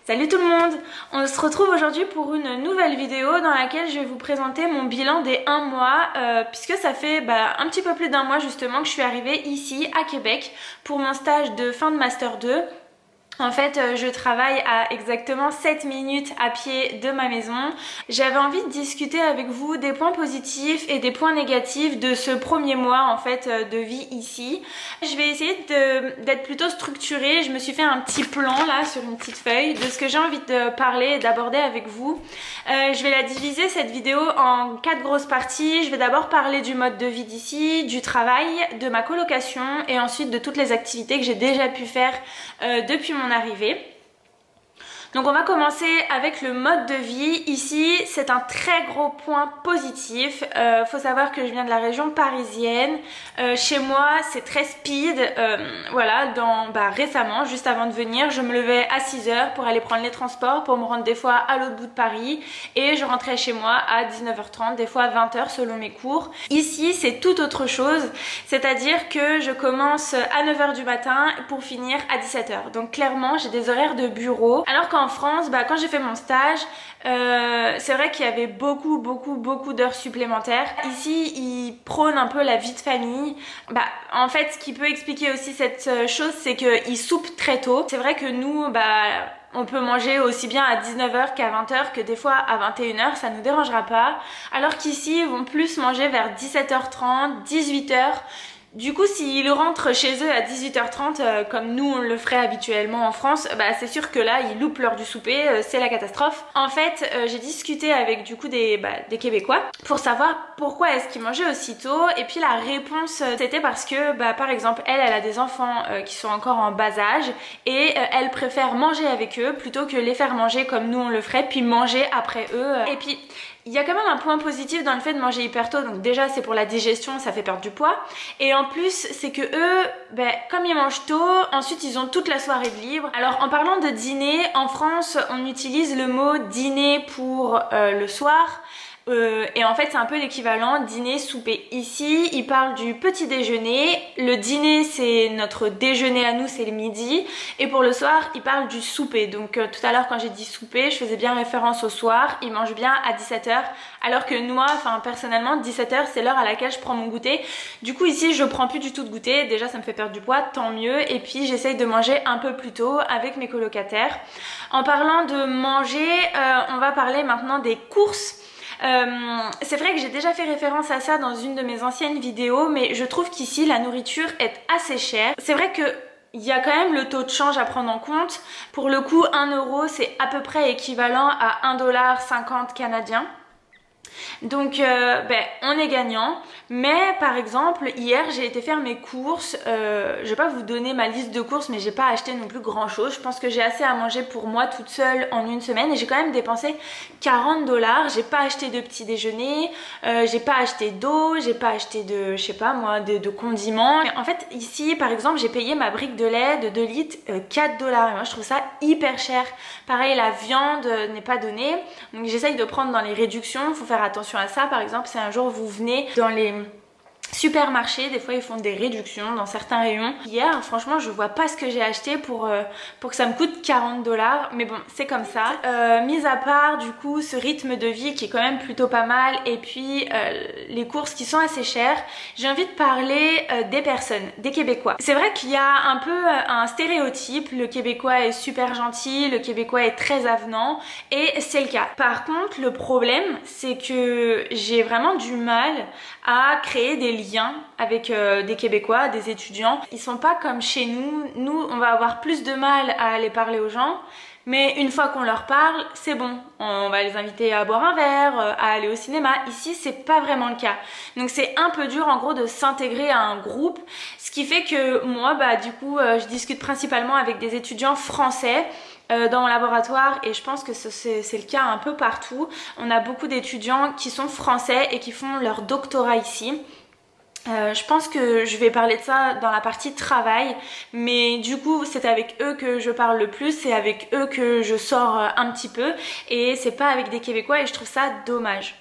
Salut tout le monde! On se retrouve aujourd'hui pour une nouvelle vidéo dans laquelle je vais vous présenter mon bilan des 1 mois puisque ça fait un petit peu plus d'1 mois justement que je suis arrivée ici à Québec pour mon stage de fin de Master 2. En fait, je travaille à exactement 7 minutes à pied de ma maison. J'avais envie de discuter avec vous des points positifs et des points négatifs de ce premier mois en fait de vie ici. Je vais essayer d'être plutôt structurée. Je me suis fait un petit plan là sur une petite feuille de ce que j'ai envie de parler et d'aborder avec vous. Je vais la diviser cette vidéo en 4 grosses parties. Je vais d'abord parler du mode de vie d'ici, du travail, de ma colocation et ensuite de toutes les activités que j'ai déjà pu faire depuis mon arrivée. Donc on va commencer avec le mode de vie. Ici c'est un très gros point positif. Faut savoir que je viens de la région parisienne. Chez moi c'est très speed. Voilà, récemment, juste avant de venir, je me levais à 6 h pour aller prendre les transports, pour me rendre des fois à l'autre bout de Paris. Et je rentrais chez moi à 19 h 30, des fois à 20 h selon mes cours. Ici c'est tout autre chose. C'est-à-dire que je commence à 9 h du matin pour finir à 17 h. Donc clairement j'ai des horaires de bureau. Alors qu'en France, quand j'ai fait mon stage, c'est vrai qu'il y avait beaucoup d'heures supplémentaires. Ici, ils prônent un peu la vie de famille. En fait, ce qui peut expliquer aussi cette chose, c'est qu'ils soupent très tôt. C'est vrai que nous, on peut manger aussi bien à 19 h qu'à 20 h, que des fois à 21 h, ça nous dérangera pas. Alors qu'ici, ils vont plus manger vers 17 h 30, 18 h. Du coup, s'ils rentrent chez eux à 18 h 30 comme nous on le ferait habituellement en France, c'est sûr que là ils loupent l'heure du souper, c'est la catastrophe. En fait, j'ai discuté avec du coup des Québécois pour savoir pourquoi est-ce qu'ils mangeaient aussi tôt, et puis la réponse c'était parce que par exemple elle a des enfants qui sont encore en bas âge et elle préfère manger avec eux plutôt que les faire manger comme nous on le ferait puis manger après eux. Et puis il y a quand même un point positif dans le fait de manger hyper tôt. Donc déjà c'est pour la digestion, ça fait perdre du poids. Et en plus c'est que eux, comme ils mangent tôt, ensuite ils ont toute la soirée de libre. Alors en parlant de dîner, en France on utilise le mot dîner pour le soir. Et en fait c'est un peu l'équivalent dîner-souper. Ici ils parlent du petit déjeuner, le dîner c'est notre déjeuner à nous, c'est le midi, et pour le soir ils parlent du souper. Donc tout à l'heure quand j'ai dit souper, je faisais bien référence au soir. Ils mangent bien à 17 h, alors que moi, personnellement 17 h c'est l'heure à laquelle je prends mon goûter. Du coup ici je prends plus du tout de goûter, déjà ça me fait perdre du poids, tant mieux. Et puis j'essaye de manger un peu plus tôt avec mes colocataires. En parlant de manger, on va parler maintenant des courses. C'est vrai que j'ai déjà fait référence à ça dans une de mes anciennes vidéos, mais je trouve qu'ici la nourriture est assez chère. C'est vrai que il y a quand même le taux de change à prendre en compte. Pour le coup, 1 € c'est à peu près équivalent à 1,50 $ canadien. Donc on est gagnant. Mais par exemple hier j'ai été faire mes courses, je vais pas vous donner ma liste de courses, mais j'ai pas acheté non plus grand chose. Je pense que j'ai assez à manger pour moi toute seule en une semaine, et j'ai quand même dépensé 40 $. J'ai pas acheté de petit déjeuner, j'ai pas acheté d'eau, j'ai pas acheté de, je sais pas moi, de condiments. En fait ici par exemple j'ai payé ma brique de lait de 2 litres 4 $, et moi je trouve ça hyper cher. Pareil, la viande n'est pas donnée, donc j'essaye de prendre dans les réductions. Faut faire attention à ça. Par exemple, si un jour vous venez dans les supermarchés, des fois ils font des réductions dans certains rayons. Hier franchement je vois pas ce que j'ai acheté pour que ça me coûte 40 $, mais bon c'est comme ça. Mis à part du coup ce rythme de vie qui est quand même plutôt pas mal, et puis les courses qui sont assez chères, j'ai envie de parler des personnes, des Québécois. C'est vrai qu'il y a un peu un stéréotype, le Québécois est super gentil, le Québécois est très avenant, et c'est le cas. Par contre le problème c'est que j'ai vraiment du mal à créer des liens avec des Québécois, des étudiants. Ils sont pas comme chez nous. Nous, on va avoir plus de mal à aller parler aux gens, mais une fois qu'on leur parle, c'est bon. On va les inviter à boire un verre, à aller au cinéma. Ici, c'est pas vraiment le cas. Donc c'est un peu dur en gros de s'intégrer à un groupe, ce qui fait que moi, du coup, je discute principalement avec des étudiants français dans mon laboratoire, et je pense que c'est le cas un peu partout. On a beaucoup d'étudiants qui sont français et qui font leur doctorat ici. Je pense que je vais parler de ça dans la partie travail, mais du coup c'est avec eux que je parle le plus, c'est avec eux que je sors un petit peu et c'est pas avec des Québécois et je trouve ça dommage.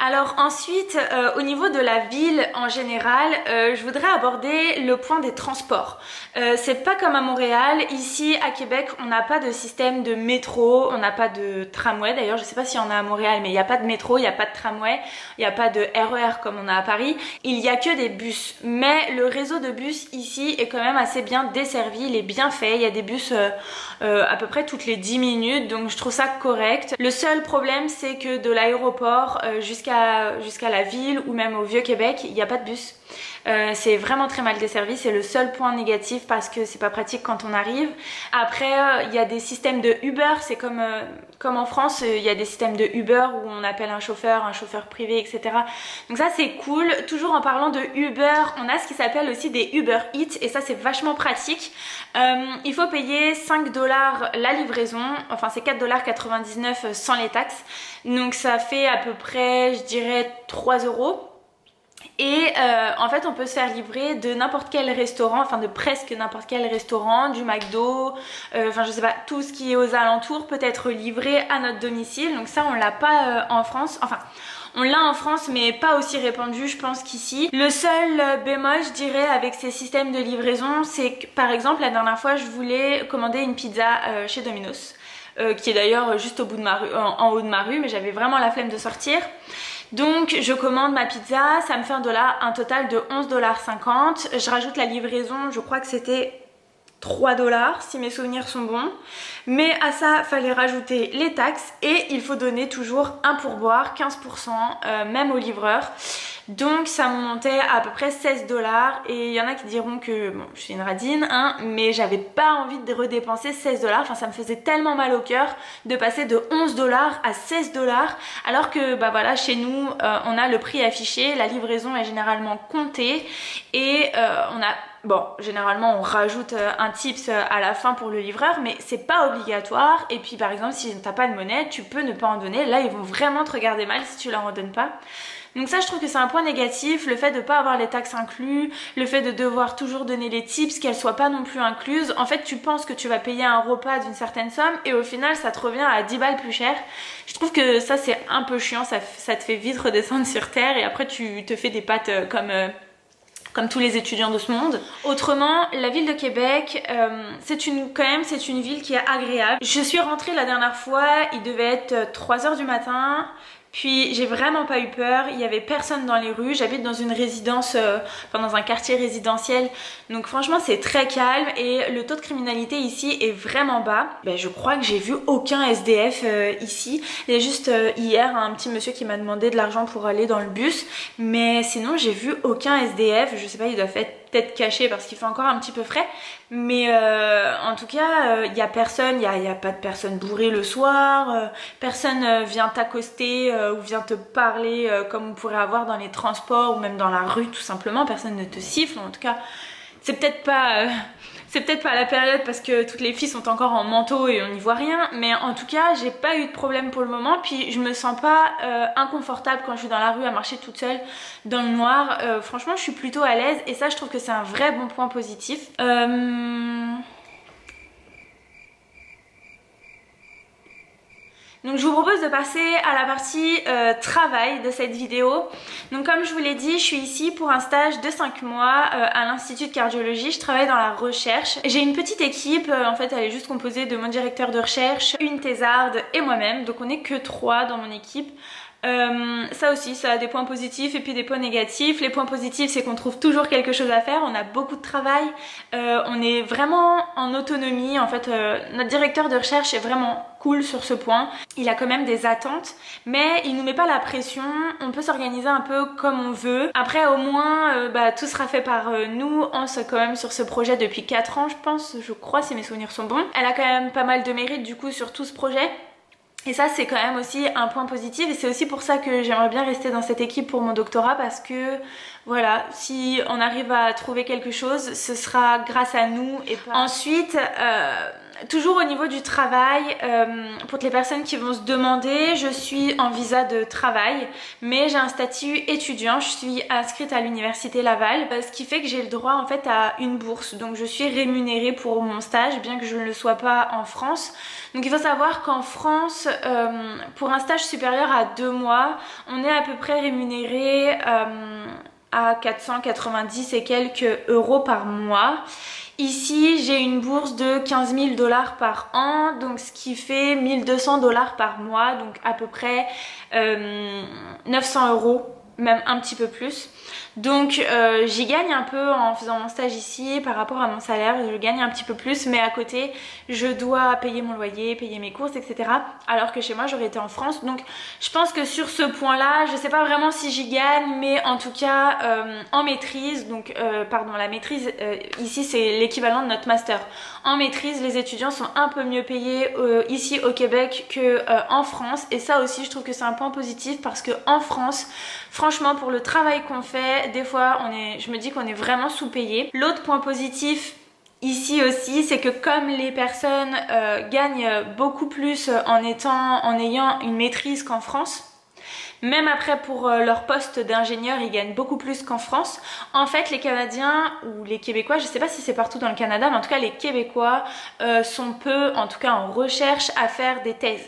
Alors ensuite, au niveau de la ville en général, je voudrais aborder le point des transports. C'est pas comme à Montréal, ici à Québec on n'a pas de système de métro, on n'a pas de tramway, d'ailleurs je sais pas s'il y en a à Montréal, mais il n'y a pas de métro, il n'y a pas de tramway, il n'y a pas de RER comme on a à Paris, il y a que des bus, mais le réseau de bus ici est quand même assez bien desservi, il est bien fait, il y a des bus à peu près toutes les 10 minutes, donc je trouve ça correct. Le seul problème c'est que de l'aéroport jusqu'à la ville ou même au Vieux-Québec, il n'y a pas de bus. C'est vraiment très mal desservi, c'est le seul point négatif parce que c'est pas pratique quand on arrive. Après il y a des systèmes de Uber, c'est comme en France, il y a des systèmes de Uber où on appelle un chauffeur privé, etc. Donc ça c'est cool. Toujours en parlant de Uber, on a ce qui s'appelle aussi des Uber Eats et ça c'est vachement pratique. Il faut payer 5 $ la livraison, enfin c'est 4,99 $ sans les taxes, donc ça fait à peu près je dirais 3 €. Et en fait on peut se faire livrer de n'importe quel restaurant, enfin de presque n'importe quel restaurant, du McDo, enfin je sais pas, tout ce qui est aux alentours peut être livré à notre domicile. Donc ça on l'a pas en France, enfin on l'a en France mais pas aussi répandu je pense qu'ici. Le seul bémol je dirais avec ces systèmes de livraison, c'est que par exemple la dernière fois je voulais commander une pizza chez Domino's, qui est d'ailleurs juste au bout de ma rue, en haut de ma rue, mais j'avais vraiment la flemme de sortir. Donc je commande ma pizza, ça me fait un total de 11,50 $. Je rajoute la livraison, je crois que c'était 3 $ si mes souvenirs sont bons. Mais à ça, fallait rajouter les taxes et il faut donner toujours un pourboire, 15% même au livreur. Donc ça me montait à peu près 16 $. Et il y en a qui diront que bon, je suis une radine, hein, mais j'avais pas envie de redépenser 16 $. Enfin ça me faisait tellement mal au cœur de passer de 11 $ à 16 $. Alors que bah voilà, chez nous on a le prix affiché, la livraison est généralement comptée et on a... Bon, généralement on rajoute un tips à la fin pour le livreur, mais c'est pas obligatoire. Et puis par exemple si t'as pas de monnaie, tu peux ne pas en donner. Là ils vont vraiment te regarder mal si tu leur en donnes pas. Donc ça je trouve que c'est un point négatif, le fait de pas avoir les taxes inclus, le fait de devoir toujours donner les tips, qu'elles soient pas non plus incluses. En fait tu penses que tu vas payer un repas d'une certaine somme et au final ça te revient à 10 balles plus cher. Je trouve que ça c'est un peu chiant, ça te fait vite redescendre sur terre et après tu te fais des pâtes comme tous les étudiants de ce monde. Autrement, la ville de Québec, c'est une ville qui est agréable. Je suis rentrée la dernière fois, il devait être 3 h du matin. Puis j'ai vraiment pas eu peur, il y avait personne dans les rues, j'habite dans une résidence, enfin dans un quartier résidentiel, donc franchement c'est très calme et le taux de criminalité ici est vraiment bas. Ben, je crois que j'ai vu aucun SDF ici, il y a juste hier un petit monsieur qui m'a demandé de l'argent pour aller dans le bus, mais sinon j'ai vu aucun SDF, je sais pas, il doit peut-être caché parce qu'il fait encore un petit peu frais, mais en tout cas il y a personne, il y a pas de personne bourrée le soir, personne vient t'accoster ou vient te parler comme on pourrait avoir dans les transports ou même dans la rue tout simplement, personne ne te siffle. En tout cas c'est peut-être pas la période parce que toutes les filles sont encore en manteau et on n'y voit rien, mais en tout cas j'ai pas eu de problème pour le moment. Puis je me sens pas inconfortable quand je suis dans la rue à marcher toute seule dans le noir. Franchement je suis plutôt à l'aise et ça je trouve que c'est un vrai bon point positif. Donc je vous propose de passer à la partie travail de cette vidéo. Donc comme je vous l'ai dit, je suis ici pour un stage de 5 mois à l'Institut de cardiologie. Je travaille dans la recherche. J'ai une petite équipe, en fait elle est juste composée de mon directeur de recherche, une thésarde et moi-même. Donc on n'est que 3 dans mon équipe. Ça aussi, ça a des points positifs et puis des points négatifs. Les points positifs, c'est qu'on trouve toujours quelque chose à faire, on a beaucoup de travail, on est vraiment en autonomie. En fait, notre directeur de recherche est vraiment cool sur ce point. Il a quand même des attentes, mais il nous met pas la pression, on peut s'organiser un peu comme on veut. Après, au moins, tout sera fait par nous. On est quand même sur ce projet depuis 4 ans, je crois, si mes souvenirs sont bons. Elle a quand même pas mal de mérite du coup sur tout ce projet. Et ça c'est quand même aussi un point positif et c'est aussi pour ça que j'aimerais bien rester dans cette équipe pour mon doctorat, parce que voilà, si on arrive à trouver quelque chose, ce sera grâce à nous et pas... Ensuite, toujours au niveau du travail, pour les personnes qui vont se demander, je suis en visa de travail, mais j'ai un statut étudiant, je suis inscrite à l'université Laval, ce qui fait que j'ai le droit en fait à une bourse, donc je suis rémunérée pour mon stage, bien que je ne le sois pas en France. Donc il faut savoir qu'en France, pour un stage supérieur à 2 mois, on est à peu près rémunéré à 490 et quelques euros par mois. Ici, j'ai une bourse de 15 000 $ par an, donc ce qui fait 1200 $ par mois, donc à peu près 900 euros, même un petit peu plus. Donc j'y gagne un peu en faisant mon stage ici par rapport à mon salaire, je gagne un petit peu plus, mais à côté je dois payer mon loyer, payer mes courses, etc. Alors que chez moi j'aurais été en France. Donc je pense que sur ce point là, je sais pas vraiment si j'y gagne, mais en tout cas en maîtrise, donc pardon, la maîtrise ici c'est l'équivalent de notre master. En maîtrise, les étudiants sont un peu mieux payés ici au Québec que en France, et ça aussi je trouve que c'est un point positif, parce que en France, franchement, pour le travail qu'on fait, des fois je me dis qu'on est vraiment sous-payé. L'autre point positif ici aussi, c'est que comme les personnes gagnent beaucoup plus en ayant une maîtrise qu'en France, même après pour leur poste d'ingénieur, ils gagnent beaucoup plus qu'en France. En fait, les Canadiens ou les Québécois, je sais pas si c'est partout dans le Canada, mais en tout cas les Québécois sont peu, en tout cas en recherche, à faire des thèses.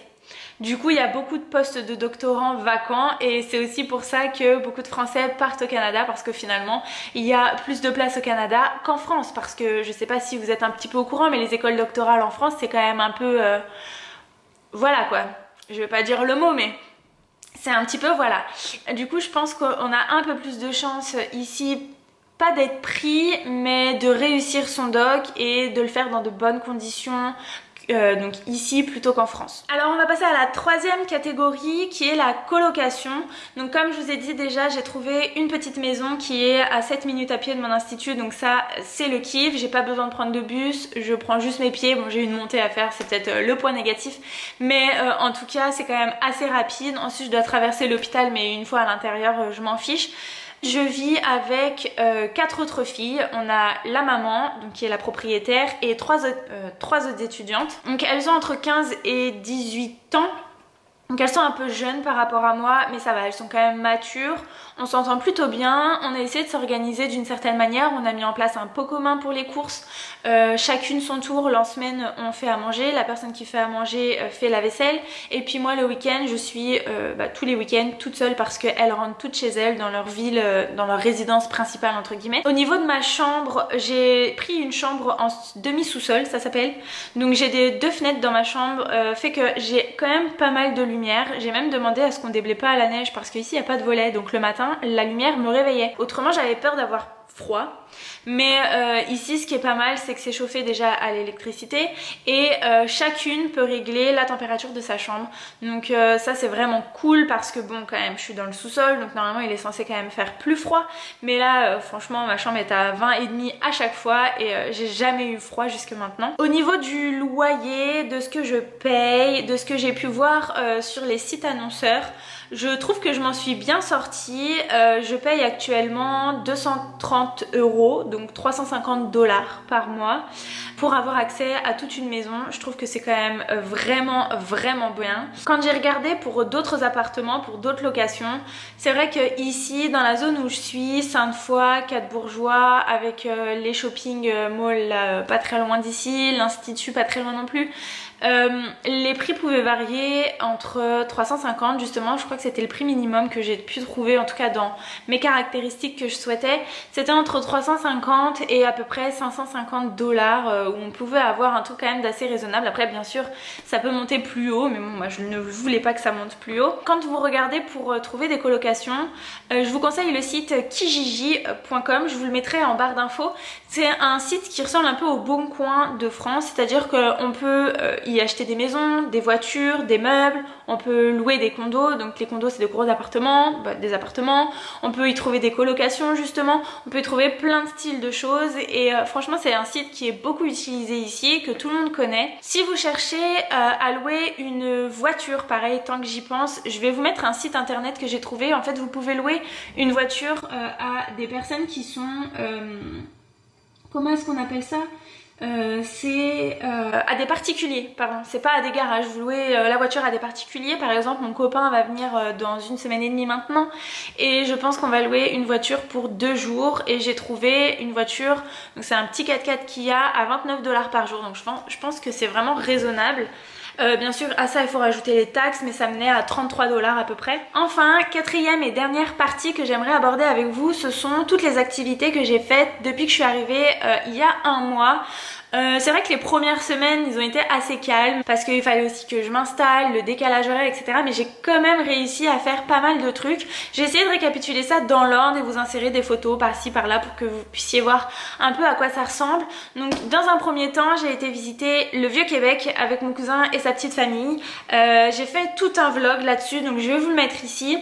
Du coup, il y a beaucoup de postes de doctorants vacants, et c'est aussi pour ça que beaucoup de Français partent au Canada, parce que finalement, il y a plus de place au Canada qu'en France. Parce que je sais pas si vous êtes un petit peu au courant, mais les écoles doctorales en France, c'est quand même un peu... voilà quoi, je vais pas dire le mot, mais... c'est un petit peu voilà. Du coup, je pense qu'on a un peu plus de chance ici, pas d'être pris, mais de réussir son doc et de le faire dans de bonnes conditions. Donc ici plutôt qu'en France. Alors on va passer à la troisième catégorie, qui est la colocation. Donc comme je vous ai dit déjà, j'ai trouvé une petite maison qui est à 7 minutes à pied de mon institut, donc ça c'est le kiff. J'ai pas besoin de prendre de bus, je prends juste mes pieds. Bon, j'ai une montée à faire, c'est peut-être le point négatif, mais en tout cas c'est quand même assez rapide. Ensuite je dois traverser l'hôpital, mais une fois à l'intérieur je m'en fiche. Je vis avec 4 autres filles. On a la maman, donc qui est la propriétaire, et 3 autres étudiantes. Donc elles ont entre 15 et 18 ans. Donc elles sont un peu jeunes par rapport à moi, mais ça va, elles sont quand même matures. On s'entend plutôt bien. On a essayé de s'organiser d'une certaine manière. On a mis en place un pot commun pour les courses. Chacune son tour. En semaine, on fait à manger. La personne qui fait à manger fait la vaisselle. Et puis moi, le week-end, je suis tous les week-ends toute seule, parce qu'elles rentrent toutes chez elles dans leur ville, dans leur résidence principale entre guillemets. Au niveau de ma chambre, j'ai pris une chambre en demi-sous-sol, ça s'appelle. Donc j'ai 2 fenêtres dans ma chambre, fait que j'ai quand même pas mal de lumière. J'ai même demandé à ce qu'on déblaye pas à la neige, parce qu'ici il n'y a pas de volet, donc le matin la lumière me réveillait. Autrement j'avais peur d'avoir froid, mais ici ce qui est pas mal, c'est que c'est chauffé déjà à l'électricité, et chacune peut régler la température de sa chambre. Donc ça c'est vraiment cool, parce que bon, quand même je suis dans le sous-sol, donc normalement il est censé quand même faire plus froid, mais là franchement ma chambre est à 20,5 à chaque fois, et j'ai jamais eu froid jusque maintenant. Au niveau du loyer, de ce que je paye, de ce que j'ai pu voir sur les sites annonceurs, je trouve que je m'en suis bien sortie. Je paye actuellement 230 €, donc 350 $ par mois, pour avoir accès à toute une maison. Je trouve que c'est quand même vraiment bien. Quand j'ai regardé pour d'autres appartements, pour d'autres locations, c'est vrai que ici dans la zone où je suis, Sainte-Foy, Quatre-Bourgeois, avec les shopping malls là, pas très loin d'ici, l'institut pas très loin non plus, les prix pouvaient varier entre 350, justement je crois que c'était le prix minimum que j'ai pu trouver, en tout cas dans mes caractéristiques que je souhaitais, c'était entre 350 et à peu près 550 $, où on pouvait avoir un truc quand même d'assez raisonnable. Après bien sûr ça peut monter plus haut, mais bon moi je ne voulais pas que ça monte plus haut. Quand vous regardez pour trouver des colocations, je vous conseille le site kijiji.com, je vous le mettrai en barre d'infos. C'est un site qui ressemble un peu au Bon Coin de France, c'est-à-dire qu'on peut y acheter des maisons, des voitures, des meubles, on peut louer des condos, donc les condos c'est de gros appartements, des appartements, on peut y trouver des colocations justement, on peut y trouver plein de styles de choses, et franchement c'est un site qui est beaucoup utilisé ici, que tout le monde connaît. Si vous cherchez à louer une voiture, pareil, tant que j'y pense, je vais vous mettre un site internet que j'ai trouvé. En fait vous pouvez louer une voiture à des personnes qui sont... comment est-ce qu'on appelle ça ? c'est à des particuliers, pardon, c'est pas à des garages. Vous louez la voiture à des particuliers. Par exemple, mon copain va venir dans une semaine et demie maintenant et je pense qu'on va louer une voiture pour 2 jours et j'ai trouvé une voiture, donc c'est un petit 4x4 Kia à 29 $ par jour, donc je pense que c'est vraiment raisonnable. Bien sûr à ça il faut rajouter les taxes, mais ça menait à 33 $ à peu près. Enfin, quatrième et dernière partie que j'aimerais aborder avec vous, ce sont toutes les activités que j'ai faites depuis que je suis arrivée il y a un mois. C'est vrai que les premières semaines ils ont été assez calmes parce qu'il fallait aussi que je m'installe, le décalage horaire, etc. Mais j'ai quand même réussi à faire pas mal de trucs. J'ai essayé de récapituler ça dans l'ordre et vous insérer des photos par-ci par-là pour que vous puissiez voir un peu à quoi ça ressemble. Donc dans un premier temps j'ai été visiter le Vieux-Québec avec mon cousin et sa petite famille. J'ai fait tout un vlog là-dessus, donc je vais vous le mettre ici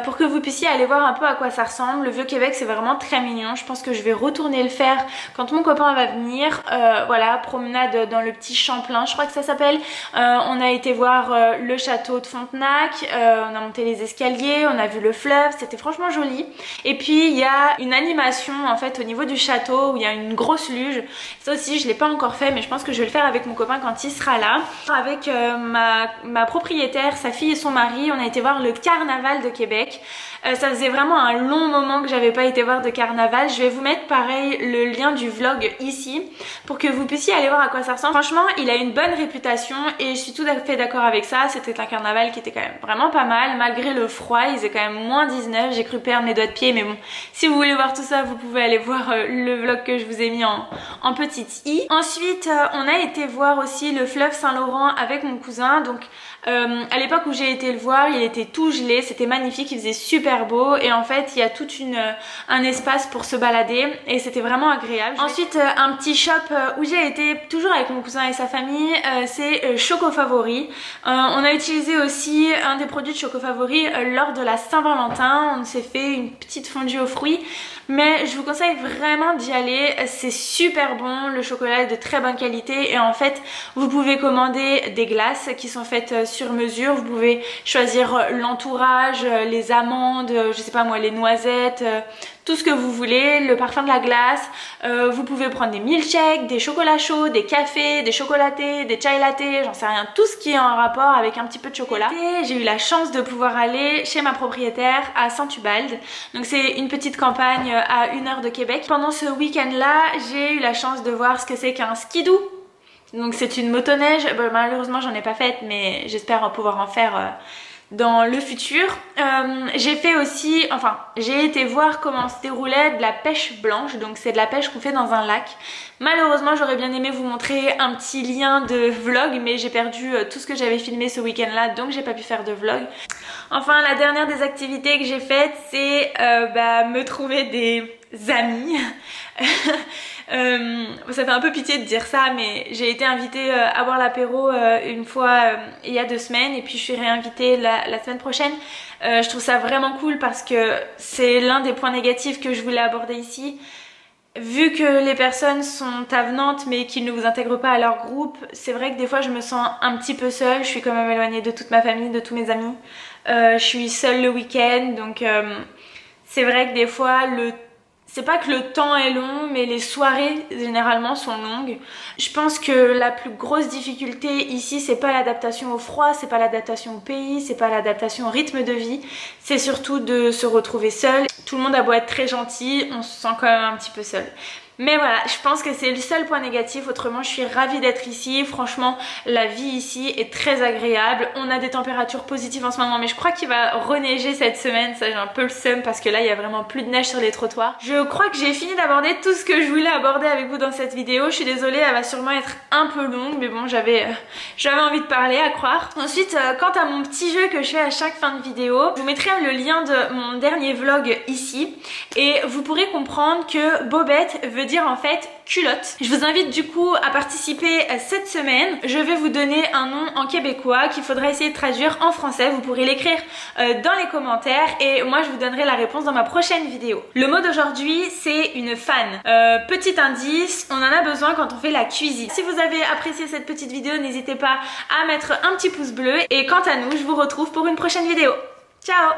pour que vous puissiez aller voir un peu à quoi ça ressemble. Le Vieux-Québec c'est vraiment très mignon, je pense que je vais retourner le faire quand mon copain va venir. Voilà, promenade dans le petit Champlain, je crois que ça s'appelle. On a été voir le château de Frontenac, on a monté les escaliers, on a vu le fleuve, c'était franchement joli. Et puis il y a une animation en fait au niveau du château où il y a une grosse luge. Ça aussi je l'ai pas encore fait, mais je pense que je vais le faire avec mon copain quand il sera là. Avec ma propriétaire, sa fille et son mari, on a été voir le carnaval de Québec. Ça faisait vraiment un long moment que j'avais pas été voir de carnaval. Je vais vous mettre pareil le lien du vlog ici pour que vous puissiez aller voir à quoi ça ressemble. Franchement il a une bonne réputation et je suis tout à fait d'accord avec ça. C'était un carnaval qui était quand même vraiment pas mal malgré le froid. Il faisait quand même moins 19, j'ai cru perdre mes doigts de pied, mais bon, si vous voulez voir tout ça vous pouvez aller voir le vlog que je vous ai mis en petite i. Ensuite on a été voir aussi le fleuve Saint-Laurent avec mon cousin. Donc à l'époque où j'ai été le voir il était tout gelé, c'était magnifique, il faisait super beau et en fait il y a tout un espace pour se balader et c'était vraiment agréable. Ensuite un petit shop où j'ai été toujours avec mon cousin et sa famille, c'est Choco Favori. On a utilisé aussi un des produits de Choco Favori lors de la Saint-Valentin. On s'est fait une petite fondue aux fruits, mais je vous conseille vraiment d'y aller, c'est super bon, le chocolat est de très bonne qualité et en fait vous pouvez commander des glaces qui sont faites sur mesure. Vous pouvez choisir l'entourage, les amandes, je sais pas moi, les noisettes, tout ce que vous voulez, le parfum de la glace. Vous pouvez prendre des milkshakes, des chocolats chauds, des cafés, des chocolatés, des chai latte, j'en sais rien, tout ce qui est en rapport avec un petit peu de chocolat. J'ai eu la chance de pouvoir aller chez ma propriétaire à Saint-Ubalde, donc c'est une petite campagne à 1 heure de Québec. Pendant ce week-end là j'ai eu la chance de voir ce que c'est qu'un skidoo. Donc c'est une motoneige, bon, malheureusement j'en ai pas faite mais j'espère pouvoir en faire dans le futur. J'ai fait aussi, enfin j'ai été voir comment se déroulait de la pêche blanche, donc c'est de la pêche qu'on fait dans un lac. Malheureusement j'aurais bien aimé vous montrer un petit lien de vlog, mais j'ai perdu tout ce que j'avais filmé ce week-end là, donc j'ai pas pu faire de vlog. Enfin la dernière des activités que j'ai faites c'est me trouver des amis. Ça fait un peu pitié de dire ça, mais j'ai été invitée à boire l'apéro une fois il y a 2 semaines et puis je suis réinvitée la semaine prochaine. Je trouve ça vraiment cool parce que c'est l'un des points négatifs que je voulais aborder ici. Vu que les personnes sont avenantes mais qu'ils ne vous intègrent pas à leur groupe, c'est vrai que des fois je me sens un petit peu seule. Je suis quand même éloignée de toute ma famille, de tous mes amis. Je suis seule le week-end, donc c'est vrai que des fois c'est pas que le temps est long, mais les soirées généralement sont longues. Je pense que la plus grosse difficulté ici, c'est pas l'adaptation au froid, c'est pas l'adaptation au pays, c'est pas l'adaptation au rythme de vie, c'est surtout de se retrouver seul. Tout le monde a beau être très gentil, on se sent quand même un petit peu seul. Mais voilà, je pense que c'est le seul point négatif, autrement je suis ravie d'être ici. Franchement la vie ici est très agréable, on a des températures positives en ce moment, mais je crois qu'il va reneiger cette semaine, ça j'ai un peu le seum parce que là il y a vraiment plus de neige sur les trottoirs. Je crois que j'ai fini d'aborder tout ce que je voulais aborder avec vous dans cette vidéo. Je suis désolée, elle va sûrement être un peu longue, mais bon j'avais envie de parler, à croire. Ensuite quant à mon petit jeu que je fais à chaque fin de vidéo, je vous mettrai le lien de mon dernier vlog ici et vous pourrez comprendre que bobette veut dire en fait culotte. Je vous invite du coup à participer cette semaine. Je vais vous donner un nom en québécois qu'il faudra essayer de traduire en français. Vous pourrez l'écrire dans les commentaires et moi je vous donnerai la réponse dans ma prochaine vidéo. Le mot d'aujourd'hui c'est une fan. Petit indice, on en a besoin quand on fait la cuisine. Si vous avez apprécié cette petite vidéo, n'hésitez pas à mettre un petit pouce bleu et quant à nous, je vous retrouve pour une prochaine vidéo. Ciao!